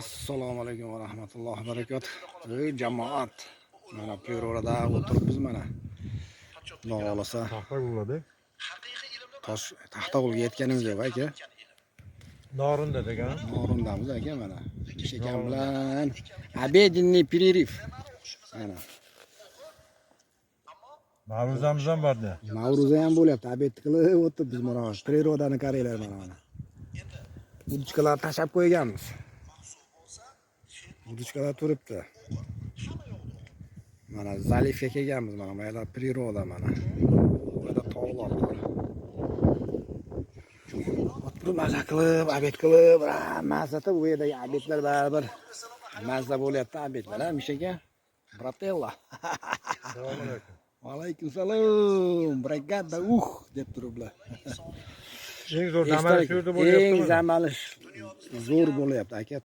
Assalomu alaykum va rahmatullohi va barakatuh. Ey jamoat. Mana Perorada o'tiribmiz mana. Xudo xolasa Taxta bo'ladi. Taxtag'ulga yetganimiz yo'q aka. Norinda degan. Norundamiz aka mana. Shekam bilan обеденный перерыв. Mana. Ma'ruzamiz ham bordi. Mavruza ham bo'lyapti. Obed qilib o'tiribmiz mana. Prirodani qaranglar mana. Udichkalar tashab qo'yganmiz. Udichkalar turibdi. Mana zalifga kelganmiz mana. Mana priroda mana. Burada tog'lar bor. O'tirib maza qilib, obed qilib, mazada bu yerdagi obedlar baribir mazza bo'lyapti obedlar, Mishaka. Bratella. Assalomu alaykum. Va alaykum salom. Brigada deb turiblar. Eng zo'r zamaniy shu yerda bo'lyapti. Eng zamaniy zo'r bo'lyapti aka.